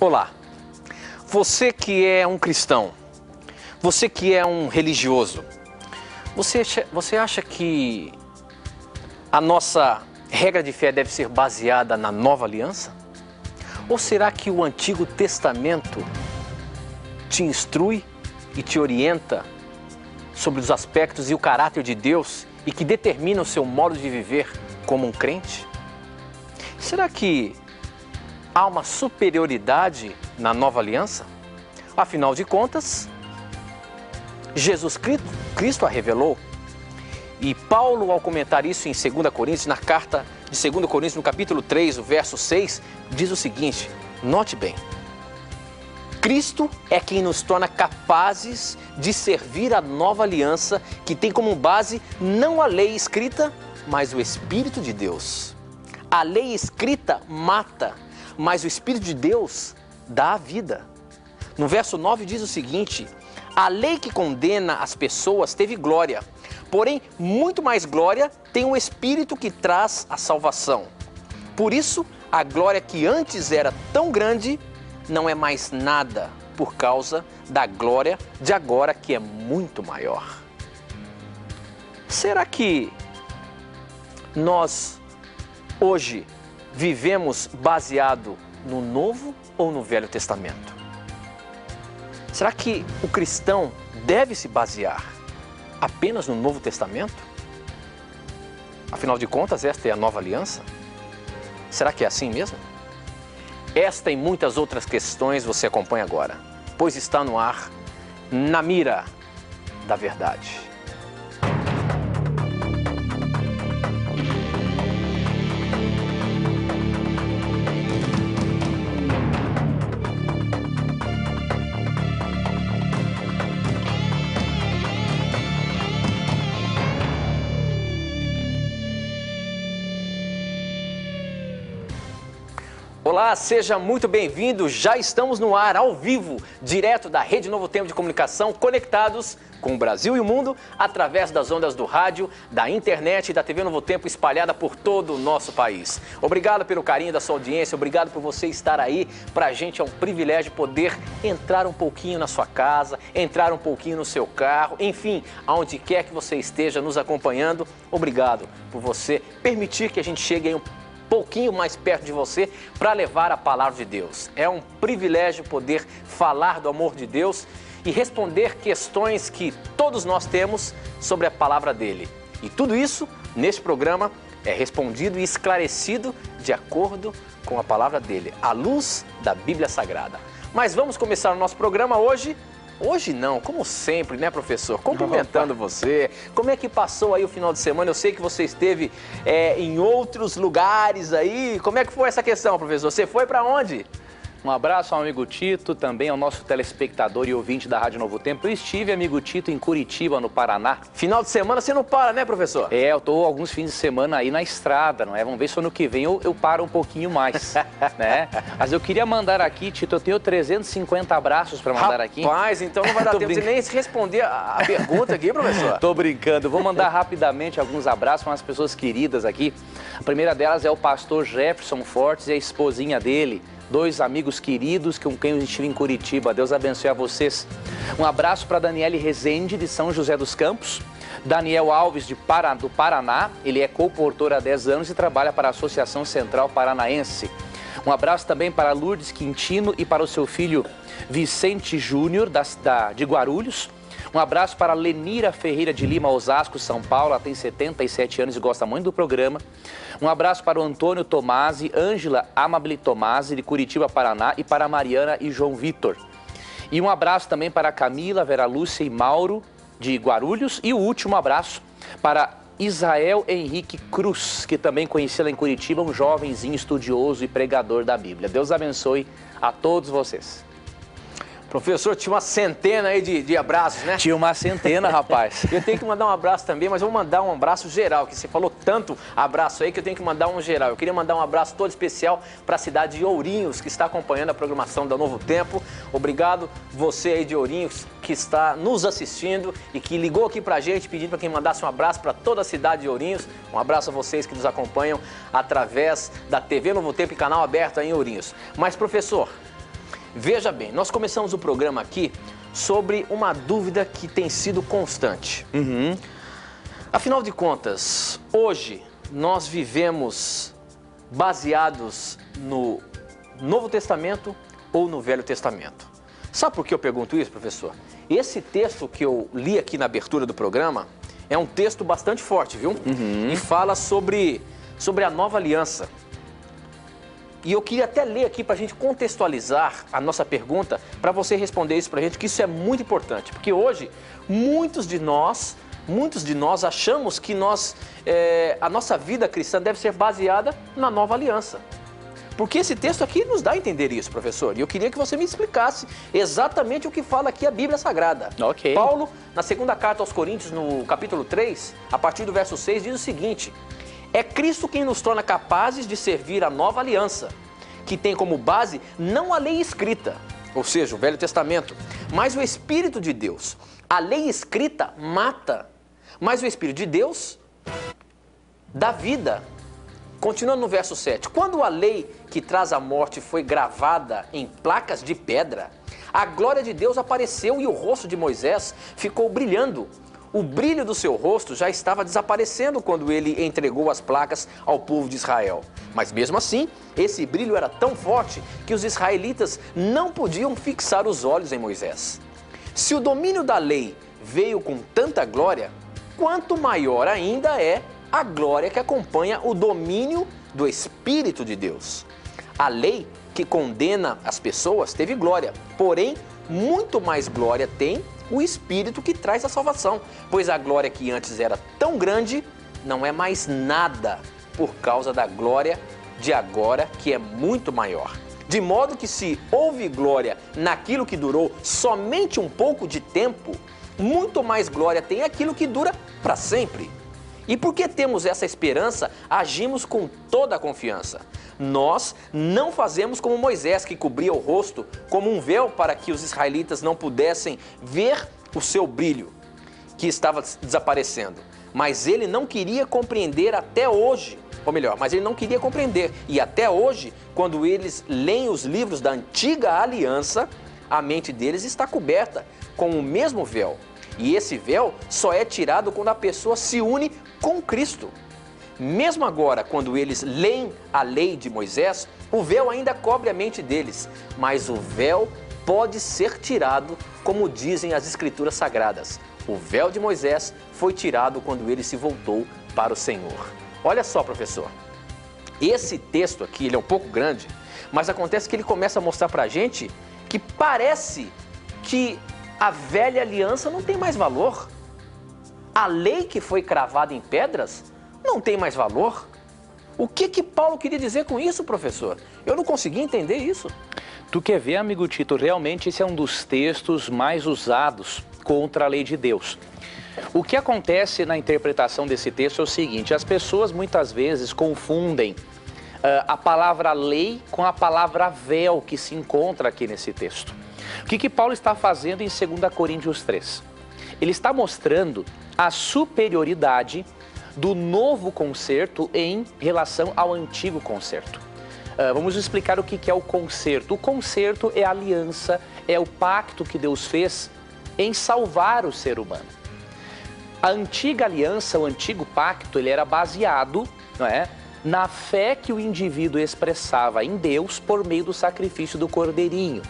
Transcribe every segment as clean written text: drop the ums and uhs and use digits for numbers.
Olá, você que é um cristão, você que é um religioso, você acha que a nossa regra de fé deve ser baseada na nova aliança? Ou será que o Antigo Testamento te instrui e te orienta sobre os aspectos e o caráter de Deus e que determina o seu modo de viver como um crente? Será que há uma superioridade na nova aliança? Afinal de contas, Jesus Cristo a revelou. E Paulo, ao comentar isso em 2 Coríntios, na carta de 2 Coríntios, no capítulo 3, o verso 6, diz o seguinte, note bem: Cristo é quem nos torna capazes de servir a nova aliança que tem como base não a lei escrita, mas o Espírito de Deus. A lei escrita mata, mas o Espírito de Deus dá a vida. No verso 9 diz o seguinte: a lei que condena as pessoas teve glória, porém muito mais glória tem o Espírito que traz a salvação. Por isso, a glória que antes era tão grande não é mais nada por causa da glória de agora que é muito maior. Será que nós hoje vivemos baseado no Novo ou no Velho Testamento? Será que o cristão deve se basear apenas no Novo Testamento? Afinal de contas, esta é a nova aliança? Será que é assim mesmo? Esta e muitas outras questões você acompanha agora, pois está no ar, Na Mira da Verdade. Olá, seja muito bem-vindo. Já estamos no ar, ao vivo, direto da Rede Novo Tempo de Comunicação, conectados com o Brasil e o mundo, através das ondas do rádio, da internet e da TV Novo Tempo espalhada por todo o nosso país. Obrigado pelo carinho da sua audiência, obrigado por você estar aí. Pra gente é um privilégio poder entrar um pouquinho na sua casa, entrar um pouquinho no seu carro, enfim, aonde quer que você esteja nos acompanhando. Obrigado por você permitir que a gente chegue aí um pouquinho mais perto de você para levar a palavra de Deus. É um privilégio poder falar do amor de Deus e responder questões que todos nós temos sobre a palavra dele. E tudo isso, neste programa, é respondido e esclarecido de acordo com a palavra dele, à luz da Bíblia Sagrada. Mas vamos começar o nosso programa hoje. Hoje não, como sempre, né, professor? Cumprimentando você. Como é que passou aí o final de semana? Eu sei que você esteve em outros lugares aí. Como é que foi essa questão, professor? Você foi para onde? Um abraço ao amigo Tito, também ao nosso telespectador e ouvinte da Rádio Novo Tempo. Eu estive, amigo Tito, em Curitiba, no Paraná. Final de semana você não para, né, professor? Eu tô alguns fins de semana aí na estrada, não é? Vamos ver se ano que vem eu paro um pouquinho mais, né? Mas eu queria mandar aqui, Tito, eu tenho 350 abraços para mandar aqui. Rapaz, então não vai dar tempo de nem responder a pergunta aqui, professor. Tô brincando. Vou mandar rapidamente alguns abraços para umas pessoas queridas aqui. A primeira delas é o pastor Jefferson Fortes e a esposinha dele. Dois amigos queridos com quem eu estive em Curitiba. Deus abençoe a vocês. Um abraço para Daniele Rezende, de São José dos Campos. Daniel Alves, do Paraná. Ele é co-portor há 10 anos e trabalha para a Associação Central Paranaense. Um abraço também para Lourdes Quintino e para o seu filho Vicente Júnior, de Guarulhos. Um abraço para Lenira Ferreira de Lima, Osasco, São Paulo. Ela tem 77 anos e gosta muito do programa. Um abraço para o Antônio Tomasi, Ângela Amabile Tomasi, de Curitiba, Paraná. E para a Mariana e João Vitor. E um abraço também para a Camila, Vera Lúcia e Mauro, de Guarulhos. E o último abraço para Israel Henrique Cruz, que também conheci lá em Curitiba, um jovenzinho estudioso e pregador da Bíblia. Deus abençoe a todos vocês. Professor, tinha uma centena aí de abraços, né? Tinha uma centena, rapaz. Eu tenho que mandar um abraço também, mas eu vou mandar um abraço geral, que você falou tanto abraço aí que eu tenho que mandar um geral. Eu queria mandar um abraço todo especial para a cidade de Ourinhos, que está acompanhando a programação da Novo Tempo. Obrigado você aí de Ourinhos, que está nos assistindo e que ligou aqui pra gente, pedindo para quem mandasse um abraço para toda a cidade de Ourinhos. Um abraço a vocês que nos acompanham através da TV Novo Tempo e canal aberto aí em Ourinhos. Mas, professor, Veja bem, nós começamos o programa aqui sobre uma dúvida que tem sido constante. Afinal de contas, hoje nós vivemos baseados no Novo Testamento ou no Velho Testamento? Sabe por que eu pergunto isso, professor? Esse texto que eu li aqui na abertura do programa é um texto bastante forte, viu? E fala sobre a nova aliança. E eu queria até ler aqui para a gente contextualizar a nossa pergunta, para você responder isso para a gente, que isso é muito importante. Porque hoje, muitos de nós achamos que a nossa vida cristã deve ser baseada na nova aliança. Porque esse texto aqui nos dá a entender isso, professor. E eu queria que você me explicasse exatamente o que fala aqui a Bíblia Sagrada. Ok. Paulo, na segunda carta aos Coríntios, no capítulo 3, a partir do verso 6, diz o seguinte: é Cristo quem nos torna capazes de servir a nova aliança, que tem como base não a lei escrita, ou seja, o Velho Testamento, mas o Espírito de Deus. A lei escrita mata, mas o Espírito de Deus dá vida. Continuando no verso 7, quando a lei que traz a morte foi gravada em placas de pedra, a glória de Deus apareceu e o rosto de Moisés ficou brilhando. O brilho do seu rosto já estava desaparecendo quando ele entregou as placas ao povo de Israel. Mas mesmo assim, esse brilho era tão forte que os israelitas não podiam fixar os olhos em Moisés. Se o domínio da lei veio com tanta glória, quanto maior ainda é a glória que acompanha o domínio do Espírito de Deus. A lei que condena as pessoas teve glória, porém, muito mais glória tem o Espírito que traz a salvação, pois a glória que antes era tão grande não é mais nada por causa da glória de agora, que é muito maior. De modo que se houve glória naquilo que durou somente um pouco de tempo, muito mais glória tem aquilo que dura para sempre. E porque temos essa esperança, agimos com toda a confiança. Nós não fazemos como Moisés, que cobria o rosto como um véu para que os israelitas não pudessem ver o seu brilho, que estava desaparecendo. Mas ele não queria compreender até hoje, ou melhor, mas ele não queria compreender. E até hoje, quando eles leem os livros da antiga aliança, a mente deles está coberta com o mesmo véu. E esse véu só é tirado quando a pessoa se une com Cristo. Mesmo agora, quando eles leem a lei de Moisés, o véu ainda cobre a mente deles, mas o véu pode ser tirado, como dizem as Escrituras Sagradas. O véu de Moisés foi tirado quando ele se voltou para o Senhor. Olha só, professor, esse texto aqui, ele é um pouco grande, mas acontece que ele começa a mostrar para a gente que parece que a velha aliança não tem mais valor. A lei que foi cravada em pedras não tem mais valor. O que Paulo queria dizer com isso, professor? Eu não consegui entender isso. Tu quer ver, amigo Tito, realmente esse é um dos textos mais usados contra a lei de Deus. O que acontece na interpretação desse texto é o seguinte: as pessoas muitas vezes confundem a palavra lei com a palavra véu que se encontra aqui nesse texto. O que Paulo está fazendo em 2 Coríntios 3? Ele está mostrando a superioridade do novo concerto em relação ao antigo concerto. Vamos explicar o que é o concerto. O concerto é a aliança, é o pacto que Deus fez em salvar o ser humano. A antiga aliança, o antigo pacto, ele era baseado, não é, na fé que o indivíduo expressava em Deus por meio do sacrifício do cordeirinho.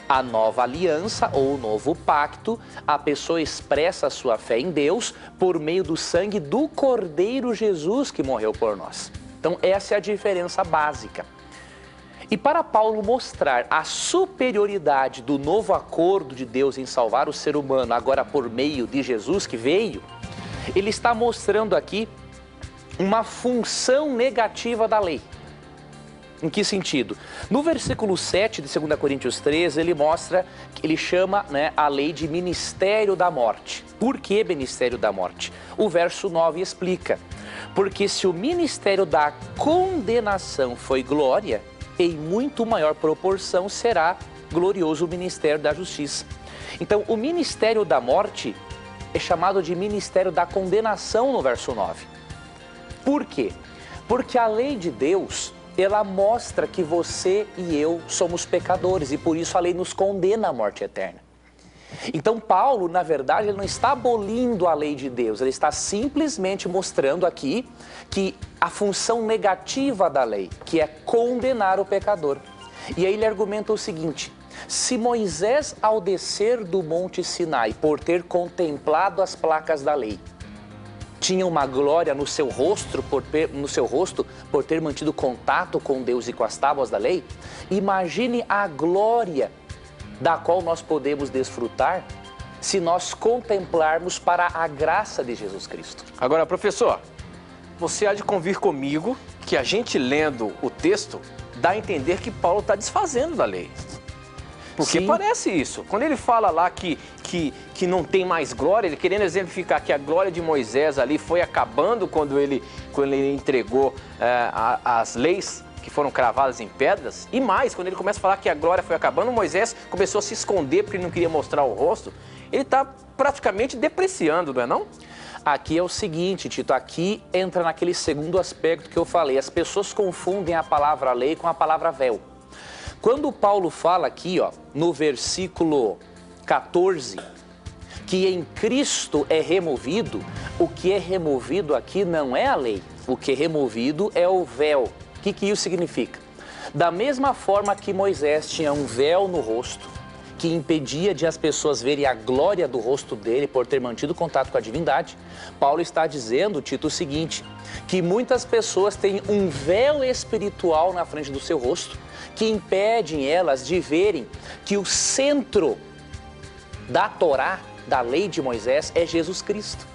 A nova aliança ou o novo pacto, a pessoa expressa a sua fé em Deus por meio do sangue do Cordeiro Jesus que morreu por nós. Então essa é a diferença básica. E para Paulo mostrar a superioridade do novo acordo de Deus em salvar o ser humano agora por meio de Jesus que veio, ele está mostrando aqui uma função negativa da lei. Em que sentido? No versículo 7 de 2 Coríntios 3, ele mostra, ele chama, a lei de ministério da morte. Por que ministério da morte? O verso 9 explica: porque se o ministério da condenação foi glória, em muito maior proporção será glorioso o ministério da justiça. Então, o ministério da morte é chamado de ministério da condenação no verso 9. Por quê? Porque a lei de Deus ela mostra que você e eu somos pecadores e por isso a lei nos condena à morte eterna. Então Paulo, na verdade, ele não está abolindo a lei de Deus, ele está simplesmente mostrando aqui que a função negativa da lei, que é condenar o pecador. E aí ele argumenta o seguinte: se Moisés, ao descer do Monte Sinai, por ter contemplado as placas da lei, tinha uma glória no seu rosto por ter mantido contato com Deus e com as tábuas da lei, imagine a glória da qual nós podemos desfrutar se nós contemplarmos para a graça de Jesus Cristo. Agora, professor, você há de convir comigo que a gente lendo o texto dá a entender que Paulo está desfazendo da lei. Porque Sim. parece isso. Quando ele fala lá que não tem mais glória, ele querendo exemplificar que a glória de Moisés ali foi acabando quando ele entregou as leis que foram cravadas em pedras. E mais, quando ele começa a falar que a glória foi acabando, Moisés começou a se esconder porque ele não queria mostrar o rosto. Ele está praticamente depreciando, não é não? Aqui é o seguinte, Tito, aqui entra naquele segundo aspecto que eu falei. As pessoas confundem a palavra lei com a palavra véu. Quando Paulo fala aqui, ó, no versículo 14, que em Cristo é removido, o que é removido aqui não é a lei, o que é removido é o véu. O que isso significa? Da mesma forma que Moisés tinha um véu no rosto, que impedia de as pessoas verem a glória do rosto dele por ter mantido contato com a divindade, Paulo está dizendo, Tito, o seguinte, que muitas pessoas têm um véu espiritual na frente do seu rosto, que impedem elas de verem que o centro da Torá, da lei de Moisés, é Jesus Cristo.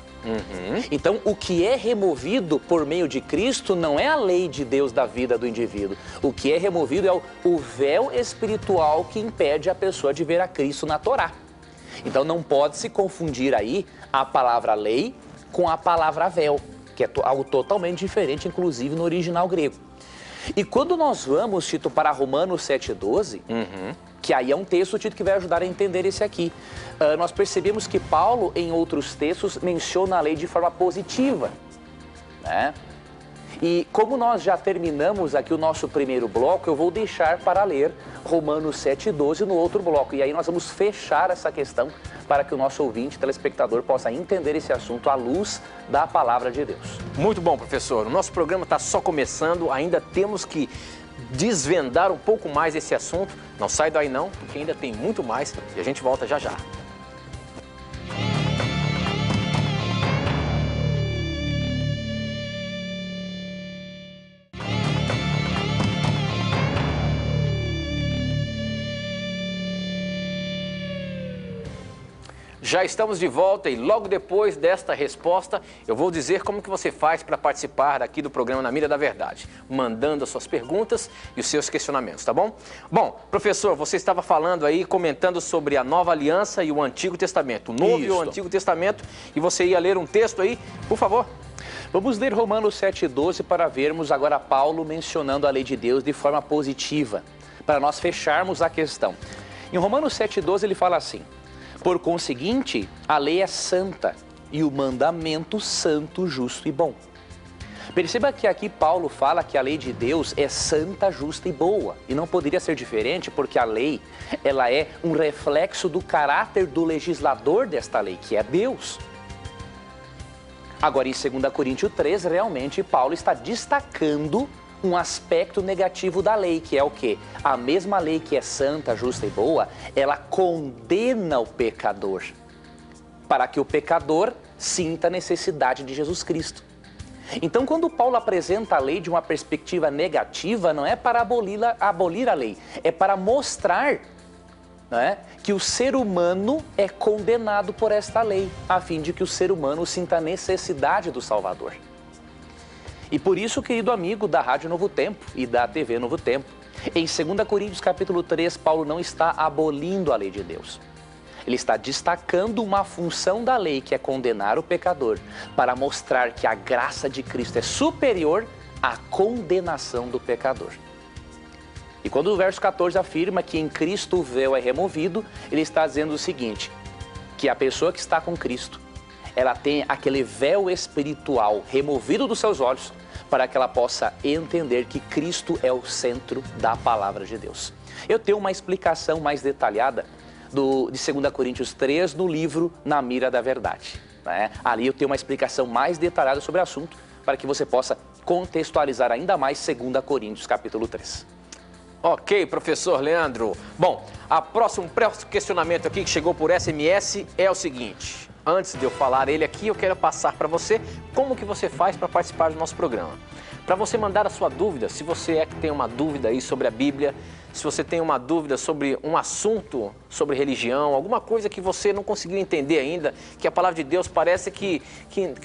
Então, o que é removido por meio de Cristo não é a lei de Deus da vida do indivíduo. O que é removido é o véu espiritual que impede a pessoa de ver a Cristo na Torá. Então, não pode se confundir aí a palavra lei com a palavra véu, que é algo totalmente diferente, inclusive no original grego. E quando nós vamos, Tito, para Romanos 7,12, que aí é um texto, Tito, que vai ajudar a entender esse aqui. Nós percebemos que Paulo, em outros textos, menciona a lei de forma positiva, né? E como nós já terminamos aqui o nosso primeiro bloco, eu vou deixar para ler Romanos 7,12 no outro bloco. E aí nós vamos fechar essa questão para que o nosso ouvinte, telespectador, possa entender esse assunto à luz da palavra de Deus. Muito bom, professor. O nosso programa está só começando, ainda temos que desvendar um pouco mais esse assunto. Não sai daí não, porque ainda tem muito mais e a gente volta já já. Já estamos de volta e logo depois desta resposta eu vou dizer como que você faz para participar aqui do programa Na Mira da Verdade, mandando as suas perguntas e os seus questionamentos, tá bom? Bom, professor, você estava falando aí, comentando sobre a Nova Aliança e o Antigo Testamento, o Novo e o Antigo Testamento, e você ia ler um texto aí, por favor? Vamos ler Romanos 7,12 para vermos agora Paulo mencionando a lei de Deus de forma positiva, para nós fecharmos a questão. Em Romanos 7,12 ele fala assim: por conseguinte, a lei é santa e o mandamento santo, justo e bom. Perceba que aqui Paulo fala que a lei de Deus é santa, justa e boa. E não poderia ser diferente porque a lei, ela é um reflexo do caráter do legislador desta lei, que é Deus. Agora, em 2 Coríntios 3, realmente Paulo está destacando um aspecto negativo da lei, que é o quê? A mesma lei que é santa, justa e boa, ela condena o pecador, para que o pecador sinta a necessidade de Jesus Cristo. Então, quando Paulo apresenta a lei de uma perspectiva negativa, não é para abolir a lei, é para mostrar, né, que o ser humano é condenado por esta lei, a fim de que o ser humano sinta a necessidade do Salvador. E por isso, querido amigo da Rádio Novo Tempo e da TV Novo Tempo, em 2 Coríntios capítulo 3, Paulo não está abolindo a lei de Deus. Ele está destacando uma função da lei, que é condenar o pecador, para mostrar que a graça de Cristo é superior à condenação do pecador. E quando o verso 14 afirma que em Cristo o véu é removido, ele está dizendo o seguinte, que a pessoa que está com Cristo, ela tem aquele véu espiritual removido dos seus olhos, para que ela possa entender que Cristo é o centro da palavra de Deus. Eu tenho uma explicação mais detalhada de 2 Coríntios 3 no livro Na Mira da Verdade, né? Ali eu tenho uma explicação mais detalhada sobre o assunto para que você possa contextualizar ainda mais 2 Coríntios capítulo 3. Ok, professor Leandro. Bom, o próximo questionamento aqui que chegou por SMS é o seguinte. Antes de eu falar ele aqui, eu quero passar para você como que você faz para participar do nosso programa. Para você mandar a sua dúvida, se você é que tem uma dúvida aí sobre a Bíblia, se você tem uma dúvida sobre um assunto, sobre religião, alguma coisa que você não conseguiu entender ainda, que a palavra de Deus parece que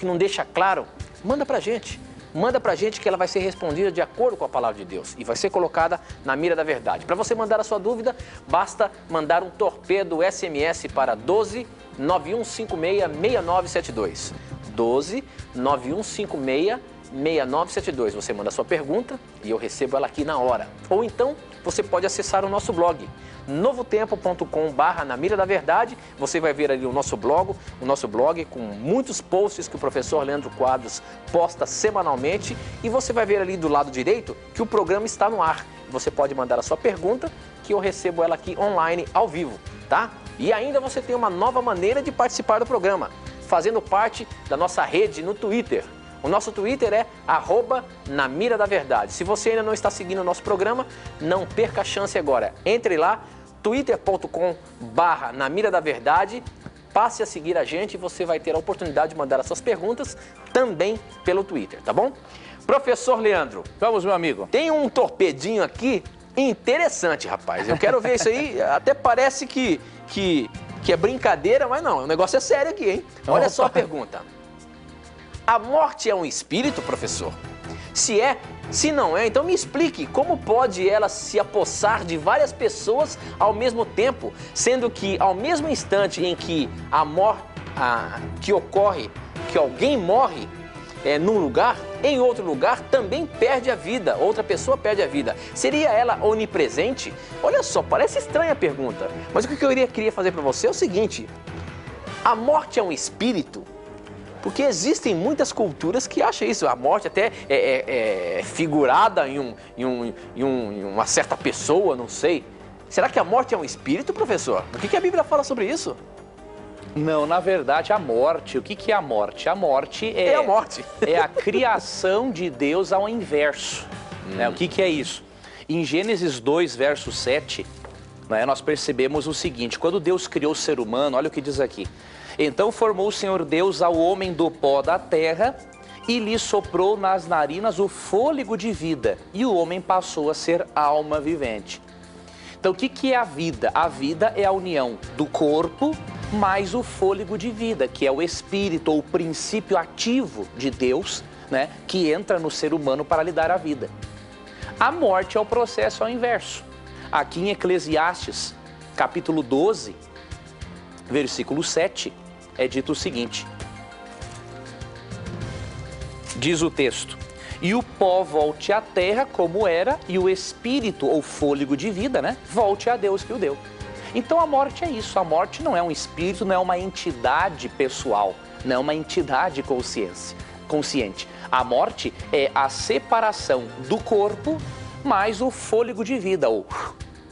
não deixa claro, manda para a gente. Manda pra gente que ela vai ser respondida de acordo com a palavra de Deus e vai ser colocada na mira da verdade. Para você mandar a sua dúvida, basta mandar um torpedo SMS para 12 9156 6972. 12 9156 6972. Você manda a sua pergunta e eu recebo ela aqui na hora. Ou então, você pode acessar o nosso blog, novotempo.com/na mira da verdade. Você vai ver ali o nosso blog com muitos posts que o professor Leandro Quadros posta semanalmente. E você vai ver ali do lado direito que o programa está no ar. Você pode mandar a sua pergunta que eu recebo ela aqui online, ao vivo, tá? E ainda você tem uma nova maneira de participar do programa, fazendo parte da nossa rede no Twitter. O nosso Twitter é @naMiraDaVerdade. Se você ainda não está seguindo o nosso programa, não perca a chance agora. Entre lá, twitter.com/naMiraDaVerdade, passe a seguir a gente e você vai ter a oportunidade de mandar as suas perguntas também pelo Twitter, tá bom? Professor Leandro, Vamos, meu amigo. tem um torpedinho aqui interessante, rapaz. Eu quero ver isso aí, até parece que é brincadeira, mas não, o negócio é sério aqui, hein? Olha só a pergunta. A morte é um espírito, professor? Se é, se não é, então me explique como pode ela se apossar de várias pessoas ao mesmo tempo, sendo que ao mesmo instante em que que ocorre, que alguém morre num lugar, em outro lugar também perde a vida, outra pessoa perde a vida. Seria ela onipresente? Olha só, parece estranha a pergunta, mas o que eu queria fazer para você é o seguinte: a morte é um espírito? Porque existem muitas culturas que acham isso. A morte até é figurada em uma certa pessoa, não sei. Será que a morte é um espírito, professor? O que a Bíblia fala sobre isso? Não, na verdade, a morte, o que é a morte? A morte é a morte. É a criação de Deus ao inverso. Né? O que é isso? Em Gênesis 2, verso 7, né, nós percebemos o seguinte: quando Deus criou o ser humano, olha o que diz aqui. Então formou o Senhor Deus ao homem do pó da terra e lhe soprou nas narinas o fôlego de vida, e o homem passou a ser alma vivente. Então o que é a vida? A vida é a união do corpo mais o fôlego de vida, que é o espírito ou o princípio ativo de Deus, né, que entra no ser humano para lhe dar a vida. A morte é o processo ao inverso. Aqui em Eclesiastes, capítulo 12, versículo 7, é dito o seguinte. Diz o texto: e o pó volte à terra como era, e o espírito ou fôlego de vida, né, volte a Deus que o deu. Então a morte é isso. A morte não é um espírito, não é uma entidade pessoal, não é uma entidade consciente. A morte é a separação do corpo mais o fôlego de vida, ou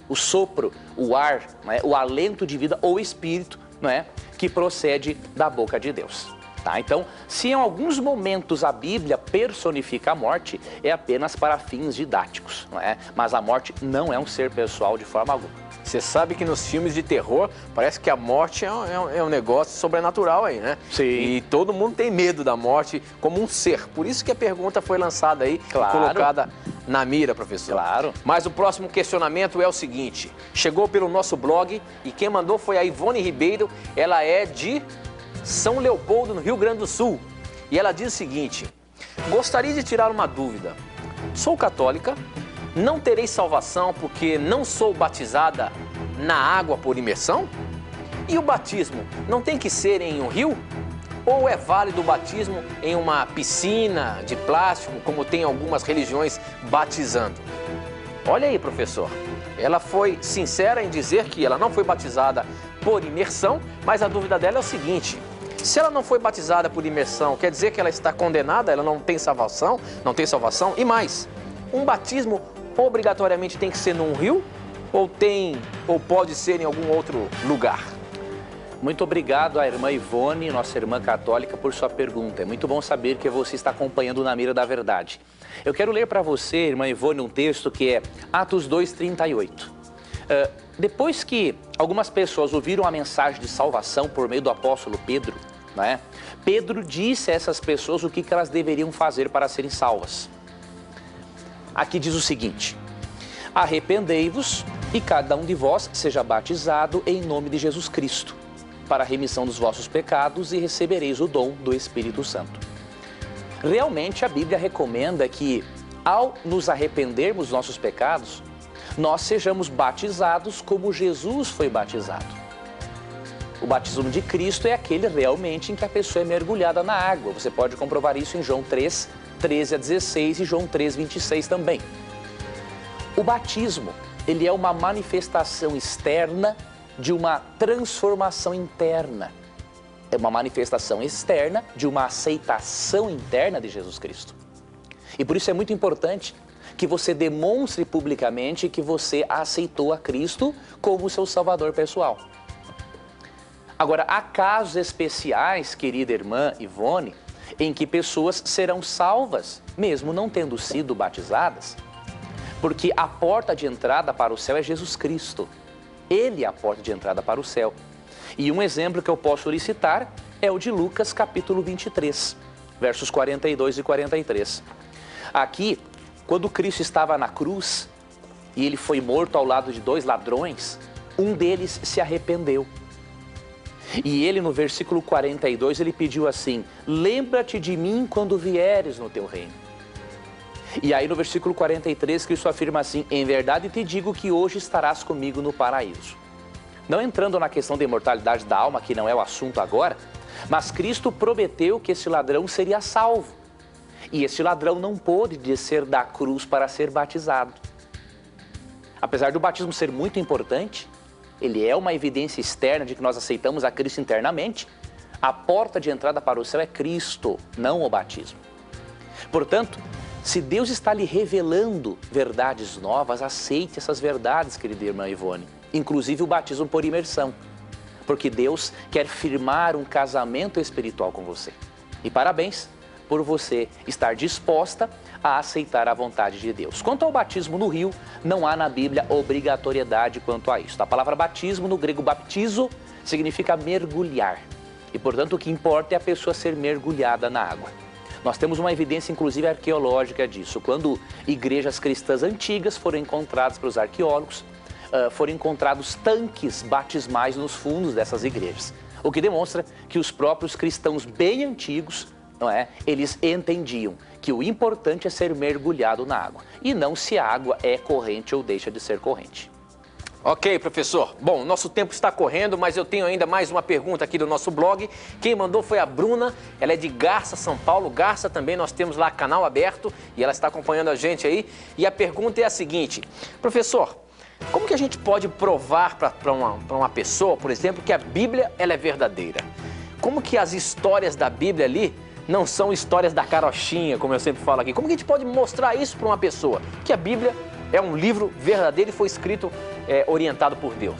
o sopro, o ar, né, o alento de vida ou espírito, né, que procede da boca de Deus. Tá? Então, se em alguns momentos a Bíblia personifica a morte, é apenas para fins didáticos, não é? Mas a morte não é um ser pessoal de forma alguma. Você sabe que nos filmes de terror, parece que a morte é um negócio sobrenatural aí, né? Sim. E todo mundo tem medo da morte como um ser. Por isso que a pergunta foi lançada aí, Claro. colocada na mira, professor. Claro. Mas o próximo questionamento é o seguinte. Chegou pelo nosso blog e quem mandou foi a Ivone Ribeiro. Ela é de São Leopoldo, no Rio Grande do Sul. E ela diz o seguinte: gostaria de tirar uma dúvida. Sou católica, não terei salvação porque não sou batizada na água por imersão? E o batismo não tem que ser em um rio? Ou é válido o batismo em uma piscina de plástico, como tem algumas religiões batizando? Olha aí, professor. Ela foi sincera em dizer que ela não foi batizada por imersão, mas a dúvida dela é o seguinte: Se ela não foi batizada por imersão, quer dizer que ela está condenada, ela não tem salvação? Não tem salvação? E mais, um batismo obrigatoriamente tem que ser num rio? Ou pode ser em algum outro lugar? Muito obrigado à irmã Ivone, nossa irmã católica, por sua pergunta. É muito bom saber que você está acompanhando Na Mira da Verdade. Eu quero ler para você, irmã Ivone, um texto que é Atos 2:38. Depois que algumas pessoas ouviram a mensagem de salvação por meio do apóstolo Pedro, né? Pedro disse a essas pessoas o que elas deveriam fazer para serem salvas. Aqui diz o seguinte: arrependei-vos e cada um de vós seja batizado em nome de Jesus Cristo, para a remissão dos vossos pecados, e recebereis o dom do Espírito Santo. Realmente a Bíblia recomenda que, ao nos arrependermos dos nossos pecados, nós sejamos batizados como Jesus foi batizado. O batismo de Cristo é aquele realmente em que a pessoa é mergulhada na água. Você pode comprovar isso em João 3:13-16 e João 3:26 também. O batismo, ele é uma manifestação externa de uma transformação interna. É uma manifestação externa de uma aceitação interna de Jesus Cristo. E por isso é muito importante que você demonstre publicamente que você aceitou a Cristo como seu Salvador pessoal. Agora, há casos especiais, querida irmã Ivone, em que pessoas serão salvas, mesmo não tendo sido batizadas, porque a porta de entrada para o céu é Jesus Cristo. Ele é a porta de entrada para o céu. E um exemplo que eu posso lhe citar é o de Lucas capítulo 23, versos 42 e 43. Aqui, quando Cristo estava na cruz e ele foi morto ao lado de dois ladrões, um deles se arrependeu. E ele, no versículo 42, ele pediu assim: lembra-te de mim quando vieres no teu reino. E aí no versículo 43, Cristo afirma assim: em verdade te digo que hoje estarás comigo no paraíso. Não entrando na questão da imortalidade da alma, que não é o assunto agora, mas Cristo prometeu que esse ladrão seria salvo. E esse ladrão não pôde descer da cruz para ser batizado. Apesar do batismo ser muito importante, ele é uma evidência externa de que nós aceitamos a Cristo internamente. A porta de entrada para o céu é Cristo, não o batismo. Portanto, se Deus está lhe revelando verdades novas, aceite essas verdades, querida irmã Ivone. Inclusive o batismo por imersão. Porque Deus quer firmar um casamento espiritual com você. E parabéns por você estar disposta a aceitar a vontade de Deus. Quanto ao batismo no rio, não há na Bíblia obrigatoriedade quanto a isso. A palavra batismo, no grego baptizo, significa mergulhar. E, portanto, o que importa é a pessoa ser mergulhada na água. Nós temos uma evidência, inclusive, arqueológica disso. Quando igrejas cristãs antigas foram encontradas pelos arqueólogos, foram encontrados tanques batismais nos fundos dessas igrejas. O que demonstra que os próprios cristãos bem antigos, não é? Eles entendiam que o importante é ser mergulhado na água e não se a água é corrente ou deixa de ser corrente. Ok, professor. Bom, nosso tempo está correndo, mas eu tenho ainda mais uma pergunta aqui do nosso blog. Quem mandou foi a Bruna, ela é de Garça, São Paulo. Garça também, nós temos lá canal aberto e ela está acompanhando a gente aí. E a pergunta é a seguinte: professor, como que a gente pode provar para uma pessoa, por exemplo, que a Bíblia ela é verdadeira? Como que as histórias da Bíblia ali não são histórias da carochinha, como eu sempre falo aqui? Como que a gente pode mostrar isso para uma pessoa? Que a Bíblia é um livro verdadeiro e foi escrito orientado por Deus.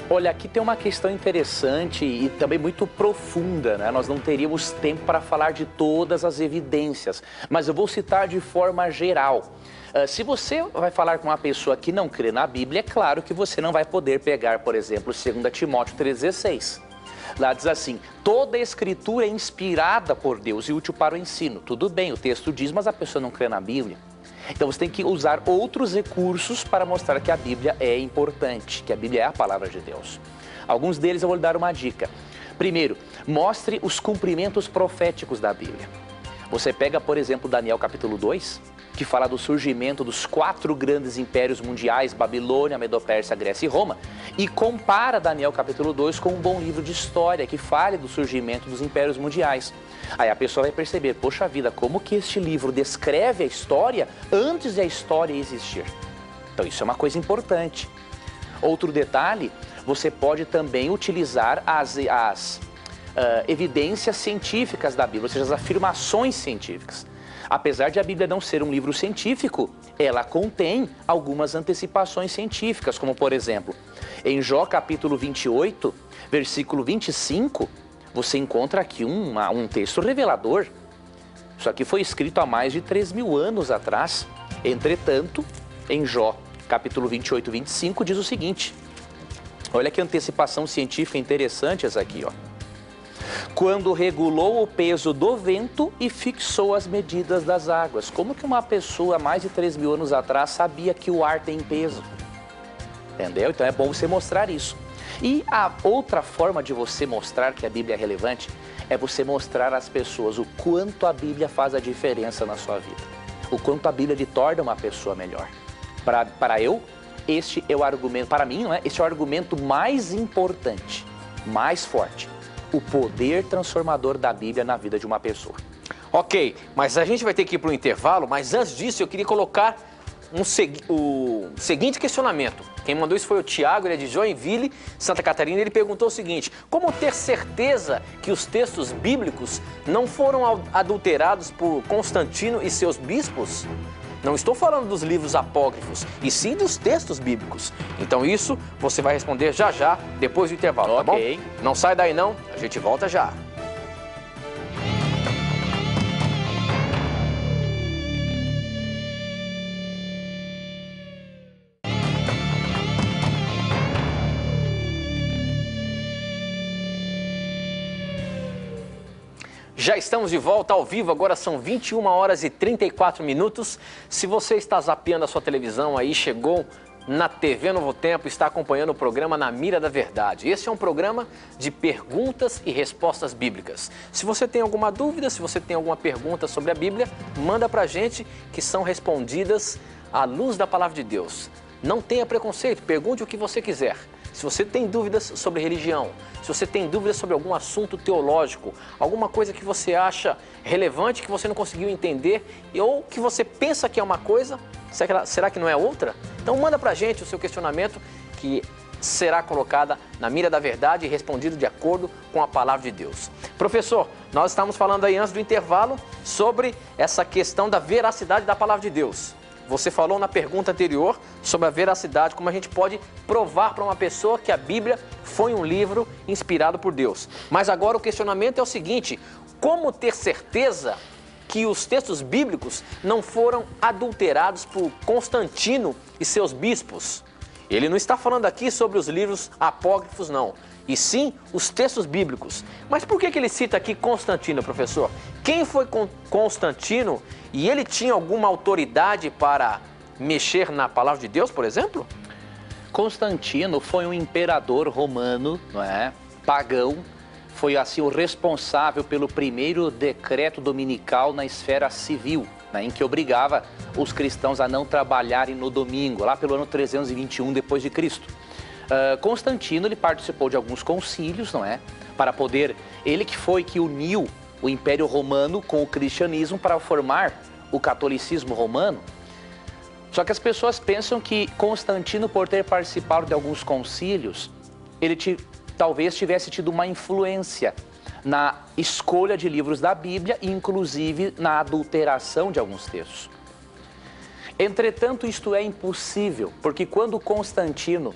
Olha, aqui tem uma questão interessante e também muito profunda, né? Nós não teríamos tempo para falar de todas as evidências, mas eu vou citar de forma geral. Se você vai falar com uma pessoa que não crê na Bíblia, é claro que você não vai poder pegar, por exemplo, 2 Timóteo 3,16. Lá diz assim: toda a escritura é inspirada por Deus e útil para o ensino. Tudo bem, o texto diz, mas a pessoa não crê na Bíblia. Então você tem que usar outros recursos para mostrar que a Bíblia é importante, que a Bíblia é a palavra de Deus. Alguns deles eu vou lhe dar uma dica. Primeiro, mostre os cumprimentos proféticos da Bíblia. Você pega, por exemplo, Daniel capítulo 2, que fala do surgimento dos 4 grandes impérios mundiais, Babilônia, Medo-Pérsia, Grécia e Roma, e compara Daniel capítulo 2 com um bom livro de história que fale do surgimento dos impérios mundiais. Aí a pessoa vai perceber, poxa vida, como que este livro descreve a história antes de a história existir. Então isso é uma coisa importante. Outro detalhe, você pode também utilizar evidências científicas da Bíblia, ou seja, as afirmações científicas. Apesar de a Bíblia não ser um livro científico, ela contém algumas antecipações científicas, como por exemplo, em Jó capítulo 28, versículo 25, você encontra aqui um texto revelador. Isso aqui foi escrito há mais de 3.000 anos atrás. Entretanto, em Jó capítulo 28, 25, diz o seguinte. Olha que antecipação científica interessante essa aqui, ó. Quando regulou o peso do vento e fixou as medidas das águas. Como que uma pessoa, mais de 3.000 anos atrás, sabia que o ar tem peso? Entendeu? Então é bom você mostrar isso. E a outra forma de você mostrar que a Bíblia é relevante é você mostrar às pessoas o quanto a Bíblia faz a diferença na sua vida. O quanto a Bíblia lhe torna uma pessoa melhor. Este é o argumento, para mim, não é? Este é o argumento mais importante, mais forte. O poder transformador da Bíblia na vida de uma pessoa. Ok, mas a gente vai ter que ir para o intervalo, mas antes disso eu queria colocar o seguinte questionamento. Quem mandou isso foi o Tiago, ele é de Joinville, Santa Catarina, ele perguntou o seguinte: como ter certeza que os textos bíblicos não foram adulterados por Constantino e seus bispos? Não estou falando dos livros apócrifos, e sim dos textos bíblicos. Então isso você vai responder já já, depois do intervalo, tá bom? Não sai daí não, a gente volta já. Já estamos de volta ao vivo, agora são 21 horas e 34 minutos. Se você está zapeando a sua televisão aí, chegou na TV Novo Tempo, está acompanhando o programa Na Mira da Verdade. Esse é um programa de perguntas e respostas bíblicas. Se você tem alguma dúvida, se você tem alguma pergunta sobre a Bíblia, manda pra gente que são respondidas à luz da Palavra de Deus. Não tenha preconceito, pergunte o que você quiser. Se você tem dúvidas sobre religião, se você tem dúvidas sobre algum assunto teológico, alguma coisa que você acha relevante, que você não conseguiu entender, ou que você pensa que é uma coisa, será que não é outra? Então manda pra gente o seu questionamento, que será colocada na mira da verdade e respondido de acordo com a palavra de Deus. Professor, nós estamos falando aí antes do intervalo sobre essa questão da veracidade da palavra de Deus. Você falou na pergunta anterior sobre a veracidade, como a gente pode provar para uma pessoa que a Bíblia foi um livro inspirado por Deus. Mas agora o questionamento é o seguinte: como ter certeza que os textos bíblicos não foram adulterados por Constantino e seus bispos? Ele não está falando aqui sobre os livros apócrifos, não, e sim os textos bíblicos. Mas por que ele cita aqui Constantino, professor? Quem foi Constantino e ele tinha alguma autoridade para mexer na palavra de Deus, por exemplo? Constantino foi um imperador romano, não é? Pagão, foi assim o responsável pelo primeiro decreto dominical na esfera civil, né, em que obrigava os cristãos a não trabalharem no domingo, lá pelo ano 321 depois de Cristo. Constantino, ele participou de alguns concílios, não é? Para poder, ele que uniu o Império Romano com o cristianismo para formar o catolicismo romano. Só que as pessoas pensam que Constantino, por ter participado de alguns concílios, ele talvez tivesse tido uma influência na escolha de livros da Bíblia, inclusive na adulteração de alguns textos. Entretanto, isto é impossível, porque quando Constantino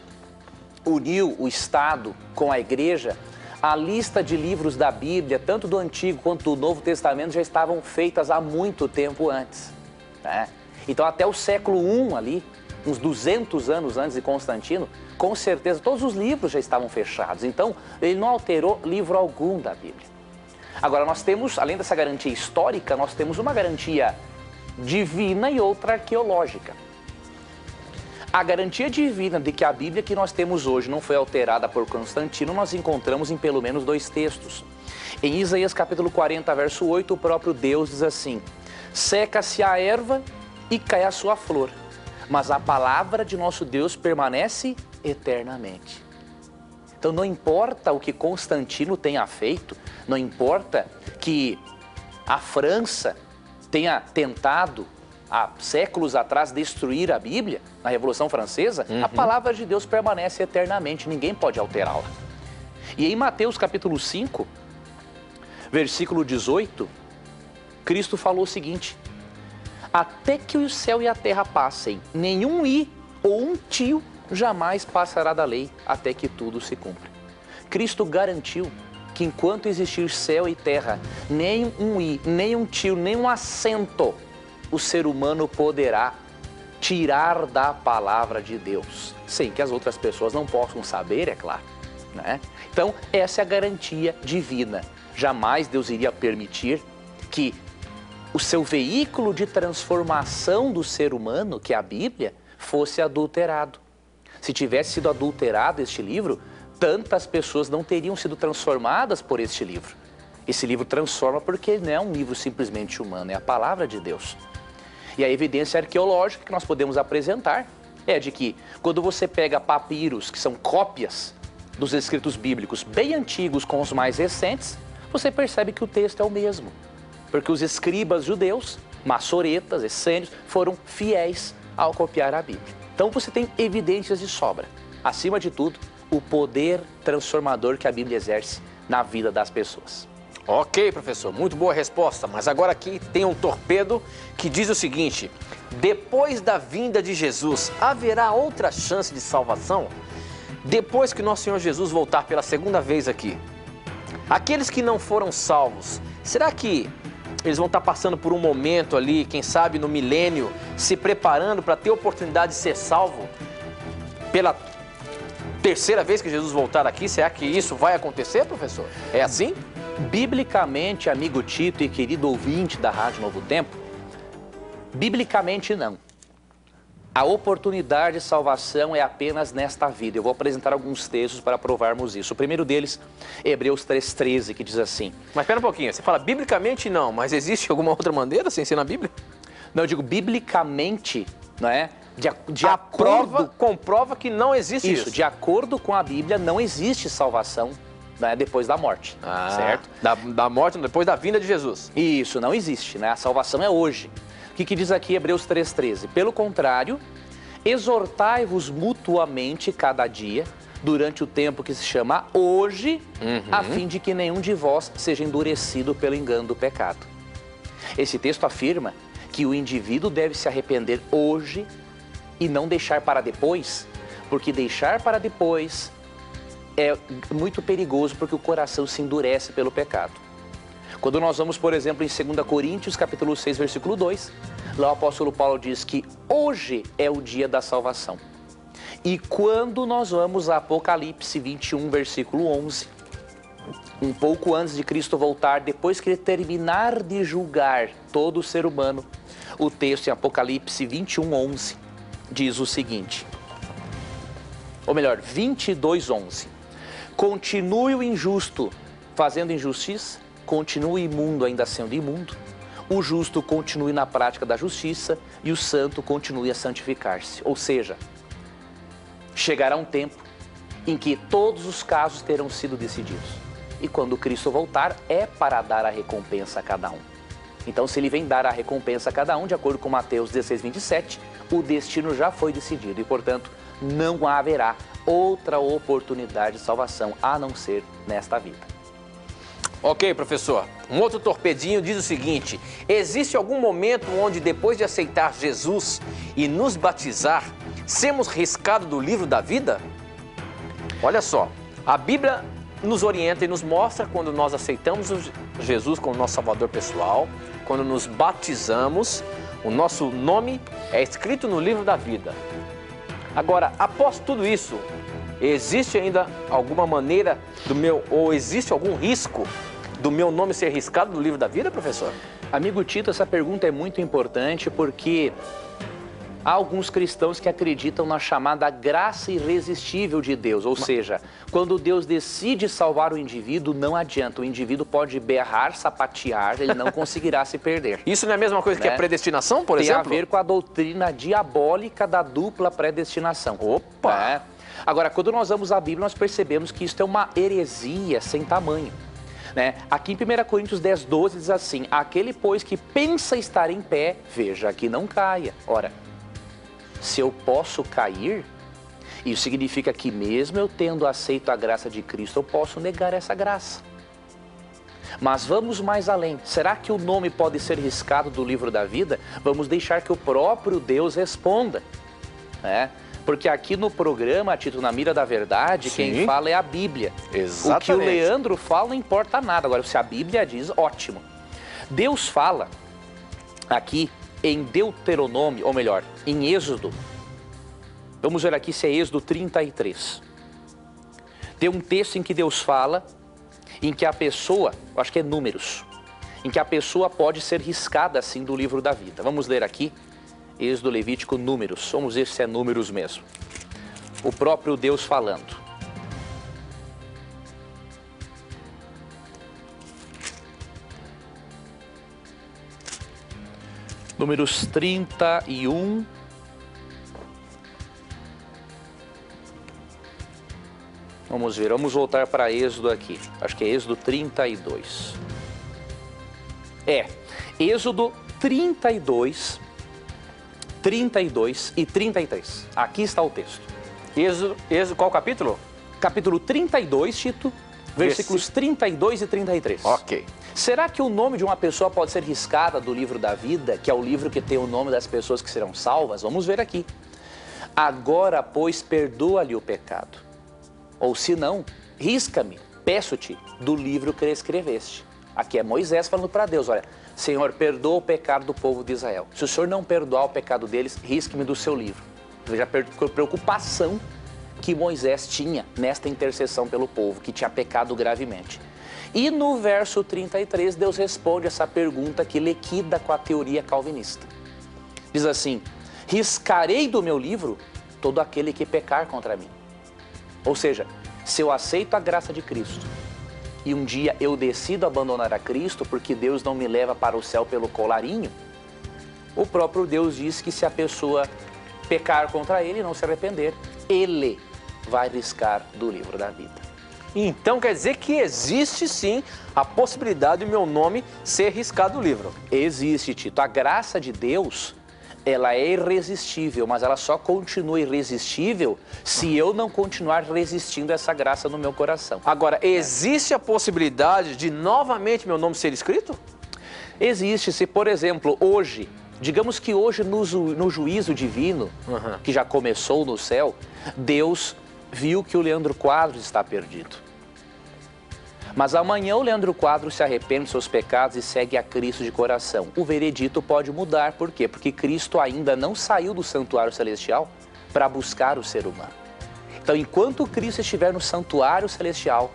uniu o Estado com a Igreja, a lista de livros da Bíblia, tanto do Antigo quanto do Novo Testamento, já estavam feitas há muito tempo antes, né? Então, até o século I ali, uns 200 anos antes de Constantino, com certeza todos os livros já estavam fechados. Então, ele não alterou livro algum da Bíblia. Agora, nós temos, além dessa garantia histórica, nós temos uma garantia divina e outra arqueológica. A garantia divina de que a Bíblia que nós temos hoje não foi alterada por Constantino, nós encontramos em pelo menos 2 textos. Em Isaías capítulo 40, verso 8, o próprio Deus diz assim: seca-se a erva e cai a sua flor, mas a palavra de nosso Deus permanece eternamente. Então não importa o que Constantino tenha feito, não importa que a França tenha tentado há séculos atrás destruir a Bíblia, na Revolução Francesa, a palavra de Deus permanece eternamente, ninguém pode alterá-la. E em Mateus capítulo 5, versículo 18, Cristo falou o seguinte: até que o céu e a terra passem, nenhum i ou um tio jamais passará da lei, até que tudo se cumpra. Cristo garantiu que enquanto existir céu e terra, nem um i, nem um tio, nem um acento, o ser humano poderá tirar da palavra de Deus, sem que as outras pessoas não possam saber, é claro, né? Então, essa é a garantia divina. Jamais Deus iria permitir que o seu veículo de transformação do ser humano, que é a Bíblia, fosse adulterado. Se tivesse sido adulterado este livro, tantas pessoas não teriam sido transformadas por este livro. Esse livro transforma porque ele não é um livro simplesmente humano, é a palavra de Deus. E a evidência arqueológica que nós podemos apresentar é de que quando você pega papiros, que são cópias dos escritos bíblicos bem antigos com os mais recentes, você percebe que o texto é o mesmo. Porque os escribas judeus, maçoretas, essênios, foram fiéis ao copiar a Bíblia. Então você tem evidências de sobra. Acima de tudo, o poder transformador que a Bíblia exerce na vida das pessoas. Ok, professor, muito boa resposta, mas agora aqui tem um torpedo que diz o seguinte: depois da vinda de Jesus, haverá outra chance de salvação? Depois que nosso Senhor Jesus voltar pela segunda vez aqui, aqueles que não foram salvos, será que eles vão estar passando por um momento ali, quem sabe no milênio, se preparando para ter a oportunidade de ser salvo pela terceira vez que Jesus voltar aqui? Será que isso vai acontecer, professor? É assim? Biblicamente, amigo Tito e querido ouvinte da Rádio Novo Tempo, biblicamente não. A oportunidade de salvação é apenas nesta vida. Eu vou apresentar alguns textos para provarmos isso. O primeiro deles, Hebreus 3,13, que diz assim... Mas espera um pouquinho, você fala biblicamente não, mas existe alguma outra maneira sem ser na Bíblia? Não, eu digo biblicamente, não é? A prova comprova que não existe isso. De acordo com a Bíblia, não existe salvação, né, depois da morte, certo? Da morte, depois da vinda de Jesus. Isso, não existe, né? A salvação é hoje. O que diz aqui Hebreus 3,13? Pelo contrário, exortai-vos mutuamente cada dia, durante o tempo que se chama hoje, a fim de que nenhum de vós seja endurecido pelo engano do pecado. Esse texto afirma que o indivíduo deve se arrepender hoje e não deixar para depois, porque deixar para depois é muito perigoso, porque o coração se endurece pelo pecado. Quando nós vamos, por exemplo, em 2 Coríntios, capítulo 6, versículo 2, lá o apóstolo Paulo diz que hoje é o dia da salvação. E quando nós vamos a Apocalipse 21, versículo 11, um pouco antes de Cristo voltar, depois que ele terminar de julgar todo o ser humano, o texto em Apocalipse 21, 11, diz o seguinte, ou melhor, 22, 11. Continue o injusto fazendo injustiça, continue imundo ainda sendo imundo, o justo continue na prática da justiça e o santo continue a santificar-se. Ou seja, chegará um tempo em que todos os casos terão sido decididos. E quando Cristo voltar, é para dar a recompensa a cada um. Então, se ele vem dar a recompensa a cada um, de acordo com Mateus 16, 27, o destino já foi decidido e, portanto, não haverá outra oportunidade de salvação a não ser nesta vida. Ok, professor. Um outro torpedinho diz o seguinte: existe algum momento onde, depois de aceitar Jesus e nos batizar, sermos riscados do livro da vida? Olha só, a Bíblia nos orienta e nos mostra quando nós aceitamos Jesus como nosso Salvador pessoal, quando nos batizamos, o nosso nome é escrito no livro da vida. Agora, após tudo isso, existe ainda alguma maneira ou existe algum risco do meu nome ser riscado do livro da vida, professor? Amigo Tito, essa pergunta é muito importante porque há alguns cristãos que acreditam na chamada graça irresistível de Deus, ou seja, quando Deus decide salvar o indivíduo, não adianta, o indivíduo pode berrar, sapatear, ele não conseguirá se perder. Isso não é a mesma coisa que a predestinação, por exemplo? Tem a ver com a doutrina diabólica da dupla predestinação. Opa! Agora, quando nós vamos à Bíblia, nós percebemos que isso é uma heresia sem tamanho. Aqui em 1 Coríntios 10, 12 diz assim, aquele, pois, que pensa estar em pé, veja que não caia. Ora, se eu posso cair, isso significa que mesmo eu tendo aceito a graça de Cristo, eu posso negar essa graça. Mas vamos mais além. Será que o nome pode ser riscado do livro da vida? Vamos deixar que o próprio Deus responda, né? Porque aqui no programa, Tito, na Mira da Verdade, Sim. quem fala é a Bíblia. Exatamente. O que o Leandro fala não importa nada. Agora, se a Bíblia diz, ótimo. Deus fala aqui em Deuteronômio, ou melhor, em Êxodo. Vamos ver aqui se é Êxodo 33. Tem um texto em que Deus fala, em que a pessoa, eu acho que é Números, em que a pessoa pode ser riscada assim do livro da vida. Vamos ler aqui, Êxodo, Levítico, Números. Vamos ver se é Números mesmo. O próprio Deus falando. Números 31. Vamos ver, vamos voltar para Êxodo aqui. Acho que é Êxodo 32. Êxodo 32, 32 e 33. Aqui está o texto. Êxodo, qual capítulo? Capítulo 32, Tito, versículos 32 e 33. Ok. Será que o nome de uma pessoa pode ser riscada do livro da vida, que é o livro que tem o nome das pessoas que serão salvas? Vamos ver aqui. Agora, pois, perdoa-lhe o pecado. Ou se não, risca-me, peço-te, do livro que escreveste. Aqui é Moisés falando para Deus, olha, Senhor, perdoa o pecado do povo de Israel. Se o Senhor não perdoar o pecado deles, risque-me do seu livro. Veja a preocupação que Moisés tinha nesta intercessão pelo povo, que tinha pecado gravemente. E no verso 33, Deus responde essa pergunta que liquida com a teoria calvinista. Diz assim, riscarei do meu livro todo aquele que pecar contra mim. Ou seja, se eu aceito a graça de Cristo e um dia eu decido abandonar a Cristo porque Deus não me leva para o céu pelo colarinho, o próprio Deus diz que se a pessoa pecar contra ele e não se arrepender, ele vai riscar do livro da vida. Então quer dizer que existe sim a possibilidade do meu nome ser riscado do livro. Existe, Tito. A graça de Deus, ela é irresistível, mas ela só continua irresistível se eu não continuar resistindo a essa graça no meu coração. Agora, existe a possibilidade de novamente meu nome ser escrito? Existe. Se, por exemplo, hoje, digamos que hoje no juízo divino, que já começou no céu, Deus viu que o Leandro Quadros está perdido. Mas amanhã o Leandro Quadros se arrepende dos seus pecados e segue a Cristo de coração. O veredito pode mudar, por quê? Porque Cristo ainda não saiu do santuário celestial para buscar o ser humano. Então, enquanto Cristo estiver no santuário celestial,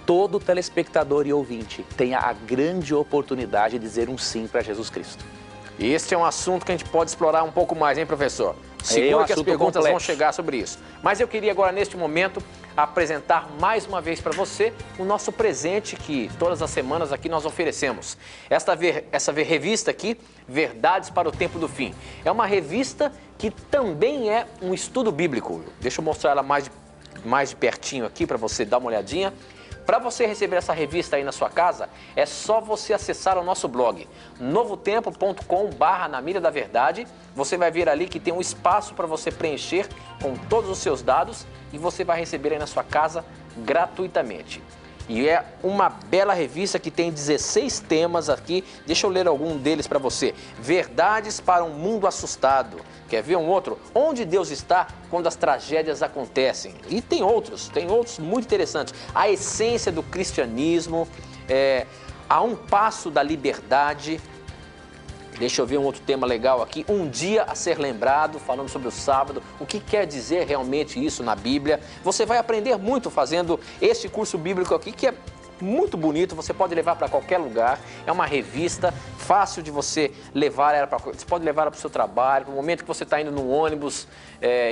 todo telespectador e ouvinte tenha a grande oportunidade de dizer um sim para Jesus Cristo. Este é um assunto que a gente pode explorar um pouco mais, hein, professor? Segura que as perguntas vão chegar sobre isso. Mas eu queria agora, neste momento, apresentar mais uma vez para você o nosso presente que todas as semanas aqui nós oferecemos. Essa revista aqui, Verdades para o Tempo do Fim. É uma revista que também é um estudo bíblico. Deixa eu mostrar ela mais de pertinho aqui para você dar uma olhadinha. Para você receber essa revista aí na sua casa, é só você acessar o nosso blog, novotempo.com/na Mira da Verdade. Você vai ver ali que tem um espaço para você preencher com todos os seus dados e você vai receber aí na sua casa gratuitamente. E é uma bela revista que tem 16 temas aqui. Deixa eu ler algum deles para você. Verdades para um mundo assustado. Quer ver um outro? Onde Deus está quando as tragédias acontecem? E tem outros muito interessantes. A essência do cristianismo, a um passo da liberdade. Deixa eu ver um outro tema legal aqui. Um dia a ser lembrado, falando sobre o sábado. O que quer dizer realmente isso na Bíblia? Você vai aprender muito fazendo este curso bíblico aqui, que é muito bonito. Você pode levar para qualquer lugar. É uma revista fácil de você levar ela para... Você pode levar ela para o seu trabalho. No momento que você está indo no ônibus,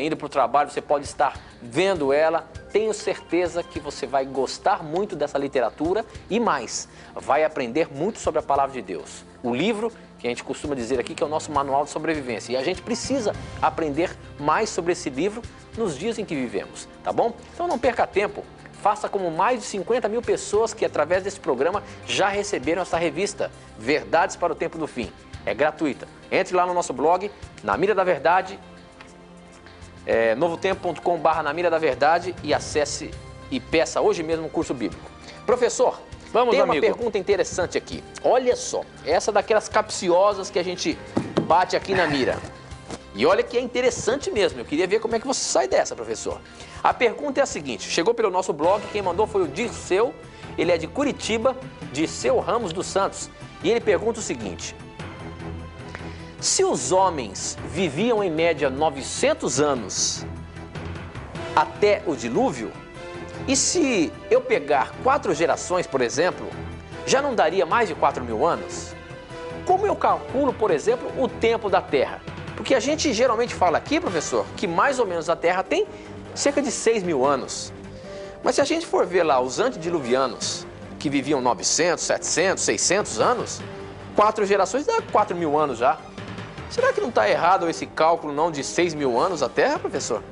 indo para o trabalho, você pode estar vendo ela. Tenho certeza que você vai gostar muito dessa literatura e mais, vai aprender muito sobre a palavra de Deus. O livro que a gente costuma dizer aqui que é o nosso manual de sobrevivência. E a gente precisa aprender mais sobre esse livro nos dias em que vivemos, tá bom? Então não perca tempo, faça como mais de 50 mil pessoas que através desse programa já receberam essa revista, Verdades para o Tempo do Fim. É gratuita. Entre lá no nosso blog, Na Mira da Verdade, novotempo.com/na Mira da Verdade e acesse e peça hoje mesmo o curso bíblico. Professor, Vamos, Tem uma amigo. pergunta interessante aqui. Olha só, essa daquelas capciosas que a gente bate aqui na mira. E olha que é interessante mesmo. Eu queria ver como é que você sai dessa, professor. A pergunta é a seguinte. Chegou pelo nosso blog, quem mandou foi o Dirceu. Ele é de Curitiba, Dirceu Ramos dos Santos. E ele pergunta o seguinte. Se os homens viviam em média 900 anos até o dilúvio, e se eu pegar 4 gerações, por exemplo, já não daria mais de 4.000 anos? Como eu calculo, por exemplo, o tempo da Terra? Porque a gente geralmente fala aqui, professor, que mais ou menos a Terra tem cerca de 6.000 anos. Mas se a gente for ver lá os antediluvianos, que viviam 900, 700, 600 anos, 4 gerações dá 4.000 anos já. Será que não está errado esse cálculo não de 6.000 anos a Terra, professor?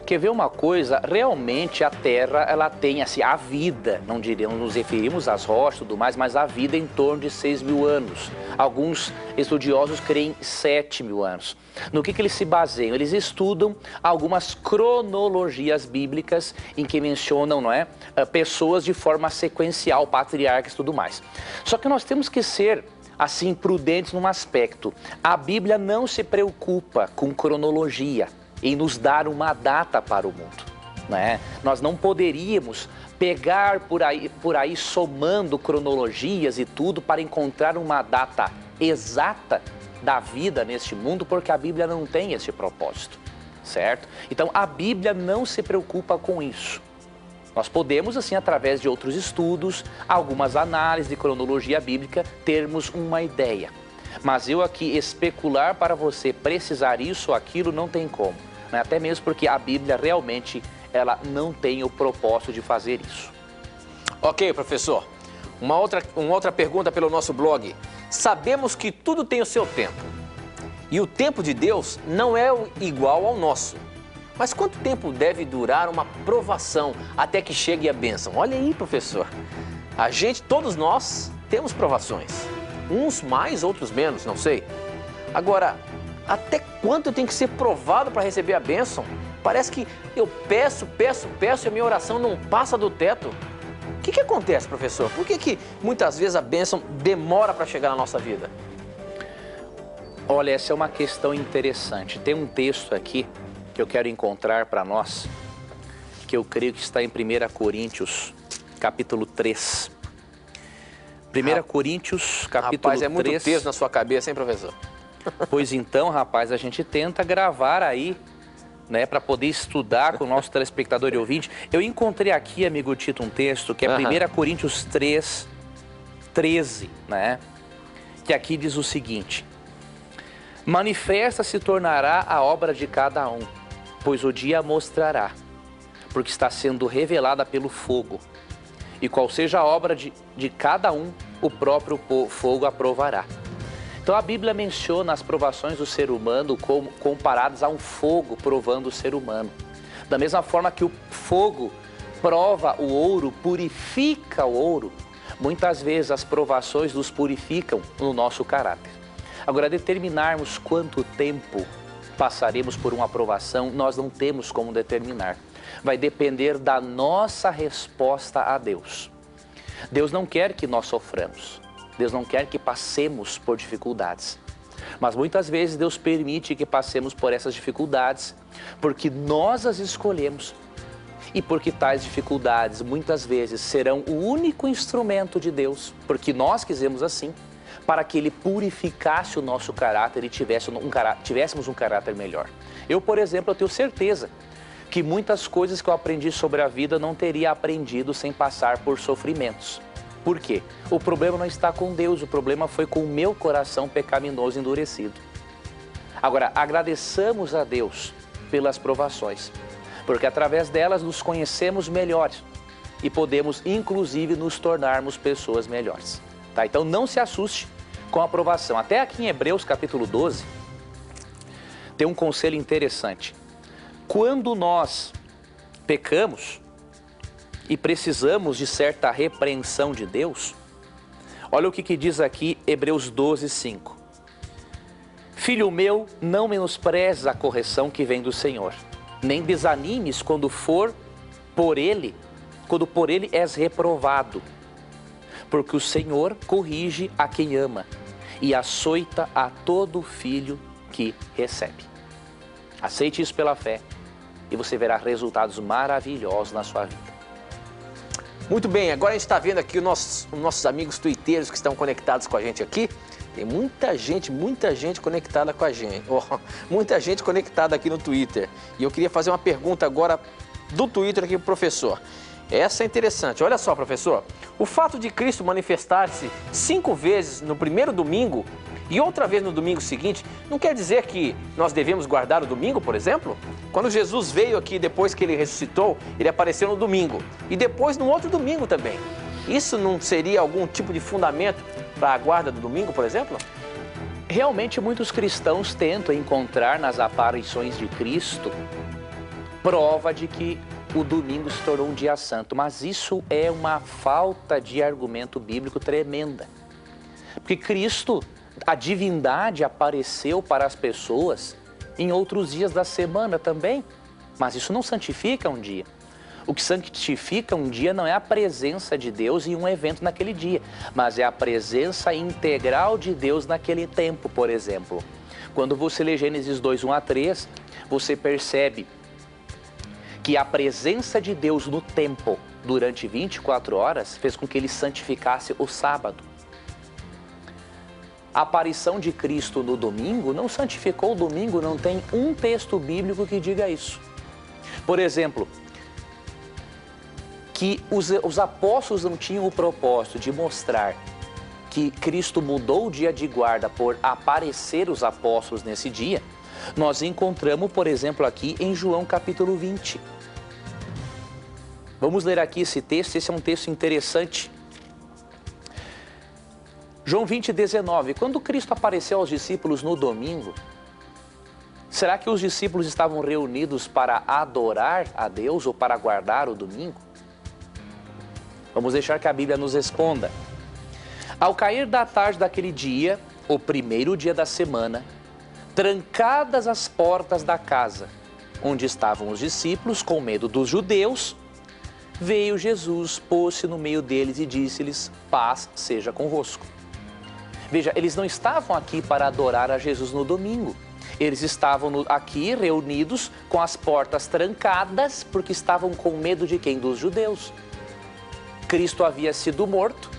Quer ver uma coisa? Realmente a Terra, ela tem assim, a vida, não diríamos, nos referimos às rochas e tudo mais, mas a vida em torno de 6.000 anos. Alguns estudiosos creem 7.000 anos. No que eles se baseiam? Eles estudam algumas cronologias bíblicas em que mencionam, não é, pessoas de forma sequencial, patriarcas e tudo mais. Só que nós temos que ser assim prudentes num aspecto. A Bíblia não se preocupa com cronologia, em nos dar uma data para o mundo, né? Nós não poderíamos pegar por aí somando cronologias e tudo para encontrar uma data exata da vida neste mundo, porque a Bíblia não tem esse propósito, certo? Então a Bíblia não se preocupa com isso. Nós podemos, assim, através de outros estudos, algumas análises de cronologia bíblica, termos uma ideia. Mas eu aqui especular para você precisar isso ou aquilo não tem como. Até mesmo porque a Bíblia realmente ela não tem o propósito de fazer isso. Ok, professor. Uma outra pergunta pelo nosso blog. Sabemos que tudo tem o seu tempo. E o tempo de Deus não é igual ao nosso. Mas quanto tempo deve durar uma provação até que chegue a bênção? Olha aí, professor. Todos nós temos provações. Uns mais, outros menos, não sei. Agora, até quanto eu tenho que ser provado para receber a bênção? Parece que eu peço e a minha oração não passa do teto. O que acontece, professor? Por que muitas vezes a bênção demora para chegar na nossa vida? Olha, essa é uma questão interessante. Tem um texto aqui que eu quero encontrar para nós, que eu creio que está em 1 Coríntios, capítulo 3. 1 Coríntios, capítulo 3. Rapaz, é muito texto na sua cabeça, hein, professor? Pois então, rapaz, a gente tenta gravar aí, né, para poder estudar com o nosso telespectador e ouvinte. Eu encontrei aqui, amigo Tito, um texto que é 1 Coríntios 3, 13, né? Que aqui diz o seguinte: manifesta se tornará a obra de cada um, pois o dia mostrará, porque está sendo revelada pelo fogo. E qual seja a obra de cada um, o próprio fogo aprovará. Então a Bíblia menciona as provações do ser humano como comparadas a um fogo provando o ser humano. Da mesma forma que o fogo prova o ouro, purifica o ouro, muitas vezes as provações nos purificam no nosso caráter. Agora, determinarmos quanto tempo passaremos por uma aprovação, nós não temos como determinar. Vai depender da nossa resposta a Deus. Deus não quer que nós soframos. Deus não quer que passemos por dificuldades. Mas muitas vezes Deus permite que passemos por essas dificuldades porque nós as escolhemos. E porque tais dificuldades muitas vezes serão o único instrumento de Deus, porque nós quisemos assim, para que Ele purificasse o nosso caráter e tivéssemos um caráter melhor. Eu, por exemplo, eu tenho certeza que muitas coisas que eu aprendi sobre a vida não teria aprendido sem passar por sofrimentos. Por quê? O problema não está com Deus, o problema foi com o meu coração pecaminoso endurecido. Agora, agradeçamos a Deus pelas provações, porque através delas nos conhecemos melhor e podemos, inclusive, nos tornarmos pessoas melhores. Tá? Então, não se assuste com a provação. Até aqui em Hebreus, capítulo 12, tem um conselho interessante. Quando nós pecamos e precisamos de certa repreensão de Deus, olha o que diz aqui Hebreus 12, 5. Filho meu, não menosprezes a correção que vem do Senhor, nem desanimes quando por ele és reprovado. porque o Senhor corrige a quem ama e açoita a todo filho que recebe. Aceite isso pela fé e você verá resultados maravilhosos na sua vida. Muito bem, agora a gente está vendo aqui os nossos amigos tuiteiros que estão conectados com a gente aqui. Tem muita gente conectada com a gente. Muita gente conectada aqui no Twitter. E eu queria fazer uma pergunta agora do Twitter aqui para o professor. Essa é interessante. Olha só, professor. O fato de Cristo manifestar-se 5 vezes no primeiro domingo e outra vez no domingo seguinte, não quer dizer que nós devemos guardar o domingo, por exemplo? Quando Jesus veio aqui, depois que ele ressuscitou, ele apareceu no domingo. E depois no outro domingo também. Isso não seria algum tipo de fundamento para a guarda do domingo, por exemplo? Realmente muitos cristãos tentam encontrar nas aparições de Cristo prova de que o domingo se tornou um dia santo, mas isso é uma falta de argumento bíblico tremenda. Porque Cristo, a divindade, apareceu para as pessoas em outros dias da semana também, mas isso não santifica um dia. O que santifica um dia não é a presença de Deus em um evento naquele dia, mas é a presença integral de Deus naquele tempo, por exemplo. Quando você lê Gênesis 2, 1 a 3, você percebe que a presença de Deus no tempo, durante 24 horas, fez com que ele santificasse o sábado. A aparição de Cristo no domingo não santificou o domingo, não tem um texto bíblico que diga isso. Por exemplo, que os apóstolos não tinham o propósito de mostrar que Cristo mudou o dia de guarda por aparecer os apóstolos nesse dia, nós encontramos, por exemplo, aqui em João capítulo 20. Vamos ler aqui esse texto, esse é um texto interessante. João 20, 19. Quando Cristo apareceu aos discípulos no domingo, será que os discípulos estavam reunidos para adorar a Deus ou para guardar o domingo? Vamos deixar que a Bíblia nos responda. Ao cair da tarde daquele dia, o primeiro dia da semana, trancadas as portas da casa onde estavam os discípulos, com medo dos judeus, veio Jesus, pôs-se no meio deles e disse-lhes: paz seja convosco. Veja, eles não estavam aqui para adorar a Jesus no domingo. Eles estavam aqui reunidos com as portas trancadas porque estavam com medo de quem? Dos judeus. Cristo havia sido morto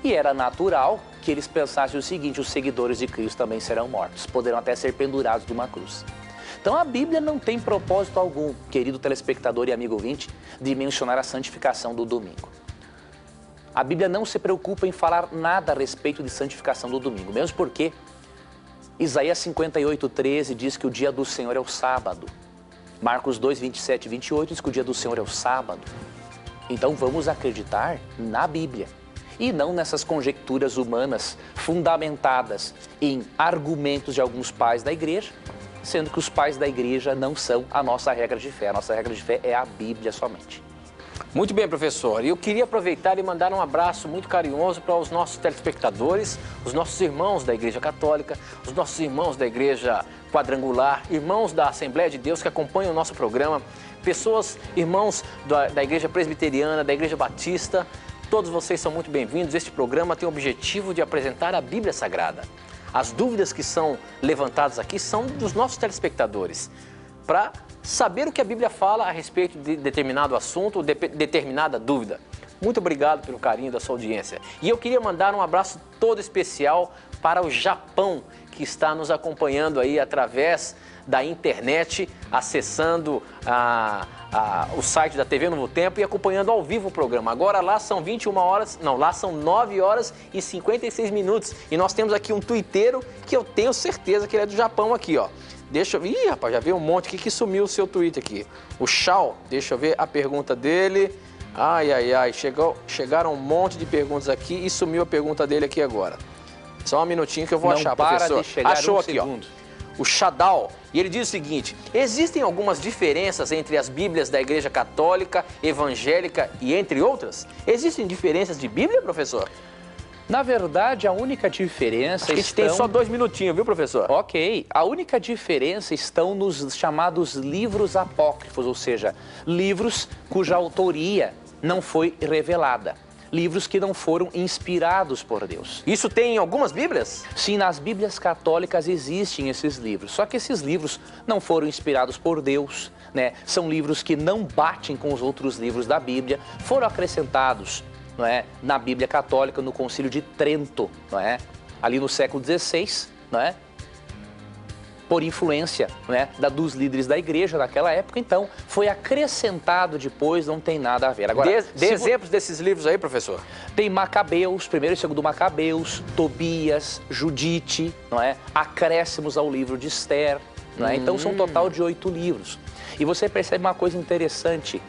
e era natural que eles pensassem o seguinte: os seguidores de Cristo também serão mortos, poderão até ser pendurados de uma cruz. Então a Bíblia não tem propósito algum, querido telespectador e amigo ouvinte, de mencionar a santificação do domingo. A Bíblia não se preocupa em falar nada a respeito de santificação do domingo, mesmo porque Isaías 58, 13 diz que o dia do Senhor é o sábado. Marcos 2, 27 e 28 diz que o dia do Senhor é o sábado. Então vamos acreditar na Bíblia e não nessas conjecturas humanas fundamentadas em argumentos de alguns pais da igreja, sendo que os pais da igreja não são a nossa regra de fé. A nossa regra de fé é a Bíblia somente. Muito bem, professor. E eu queria aproveitar e mandar um abraço muito carinhoso para os nossos telespectadores, os nossos irmãos da Igreja Católica, os nossos irmãos da Igreja Quadrangular, irmãos da Assembleia de Deus que acompanham o nosso programa, pessoas, irmãos da Igreja Presbiteriana, da Igreja Batista. Todos vocês são muito bem-vindos. Este programa tem o objetivo de apresentar a Bíblia Sagrada. As dúvidas que são levantadas aqui são dos nossos telespectadores, para saber o que a Bíblia fala a respeito de determinado assunto ou de determinada dúvida. Muito obrigado pelo carinho da sua audiência. E eu queria mandar um abraço todo especial para o Japão, que está nos acompanhando aí através da internet, acessando o site da TV Novo Tempo e acompanhando ao vivo o programa. Agora lá são 21 horas, não, lá são 9 horas e 56 minutos. E nós temos aqui um tuiteiro que eu tenho certeza que ele é do Japão aqui, ó. Deixa eu ver, ih, rapaz, já veio um monte, que sumiu o seu tweet aqui? O Shao, deixa eu ver a pergunta dele. Ai, ai, ai, chegaram um monte de perguntas aqui e sumiu a pergunta dele aqui agora. Só um minutinho que eu vou achar, professor. Achou aqui, segundo. Ó. O Shadal, e ele diz o seguinte: existem algumas diferenças entre as Bíblias da Igreja Católica, Evangélica e entre outras? Existem diferenças de Bíblia, professor? Na verdade, a única diferença... A gente tem só 2 minutinhos, viu, professor? Ok. A única diferença estão nos chamados livros apócrifos, ou seja, livros cuja autoria não foi revelada. livros que não foram inspirados por Deus. Isso tem em algumas Bíblias? Sim, nas Bíblias católicas existem esses livros, só que esses livros não foram inspirados por Deus, né? São livros que não batem com os outros livros da Bíblia, foram acrescentados, não é, na Bíblia católica, no Concílio de Trento, não é? Ali no século XVI, não é? Por influência, né, dos líderes da igreja naquela época, então foi acrescentado depois, não tem nada a ver. Agora, dê exemplos desses livros aí, professor. Tem Macabeus, primeiro e segundo Macabeus, Tobias, Judite, não é? Acréscimos ao livro de Esther, não é? Então são um total de 8 livros. E você percebe uma coisa interessante,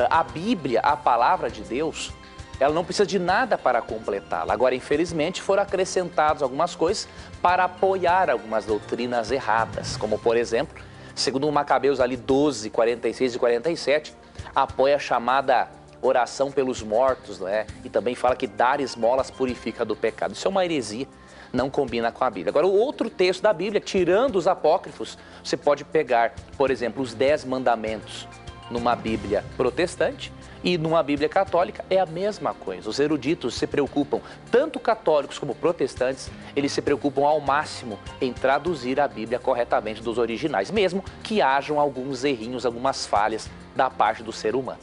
a Bíblia, a palavra de Deus, ela não precisa de nada para completá-la. Agora, infelizmente, foram acrescentadas algumas coisas para apoiar algumas doutrinas erradas, como, por exemplo, segundo o Macabeus ali 12, 46 e 47, apoia a chamada oração pelos mortos, não é? E também fala que dar esmolas purifica do pecado. Isso é uma heresia, não combina com a Bíblia. Agora, o outro texto da Bíblia, tirando os apócrifos, você pode pegar, por exemplo, os 10 mandamentos numa Bíblia protestante, e numa Bíblia católica é a mesma coisa. Os eruditos se preocupam, tanto católicos como protestantes, eles se preocupam ao máximo em traduzir a Bíblia corretamente dos originais, mesmo que hajam alguns errinhos, algumas falhas da parte do ser humano.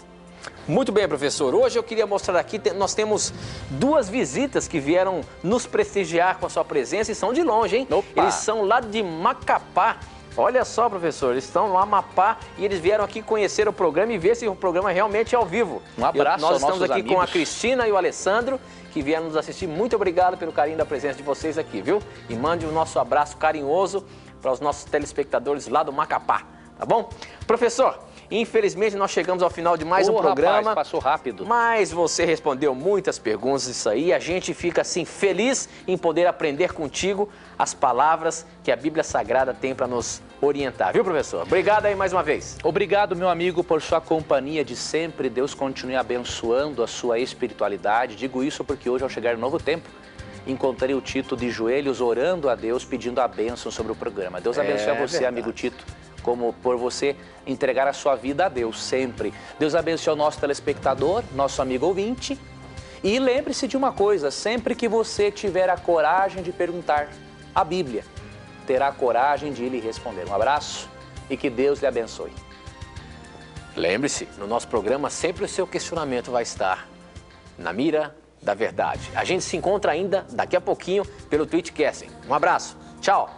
Muito bem, professor. Hoje eu queria mostrar aqui, nós temos 2 visitas que vieram nos prestigiar com a sua presença e são de longe, hein? Opa. Eles são lá de Macapá. Olha só, professor, eles estão no Amapá e eles vieram aqui conhecer o programa e ver se o programa realmente é ao vivo. Um abraço Nós aos estamos nossos aqui amigos. com a Cristina e o Alessandro, que vieram nos assistir. Muito obrigado pelo carinho da presença de vocês aqui, viu? E mande o nosso abraço carinhoso para os nossos telespectadores lá do Macapá, tá bom? Professor, infelizmente nós chegamos ao final de mais um programa. Rapaz, passou rápido. Mas você respondeu muitas perguntas, isso aí. A gente fica assim feliz em poder aprender contigo as palavras que a Bíblia Sagrada tem para nos orientar, viu, professor? Obrigado aí mais uma vez. Obrigado, meu amigo, por sua companhia de sempre. Deus continue abençoando a sua espiritualidade. Digo isso porque hoje, ao chegar no novo tempo, encontrei o Tito de joelhos orando a Deus, pedindo a bênção sobre o programa. Deus abençoe a você, verdade, amigo Tito, como por você entregar a sua vida a Deus sempre. Deus abençoe o nosso telespectador, nosso amigo ouvinte. E lembre-se de uma coisa, sempre que você tiver a coragem de perguntar a Bíblia, terá coragem de lhe responder. Um abraço e que Deus lhe abençoe. Lembre-se, no nosso programa sempre o seu questionamento vai estar na mira da verdade. A gente se encontra ainda daqui a pouquinho pelo Twitchcast. Um abraço, tchau!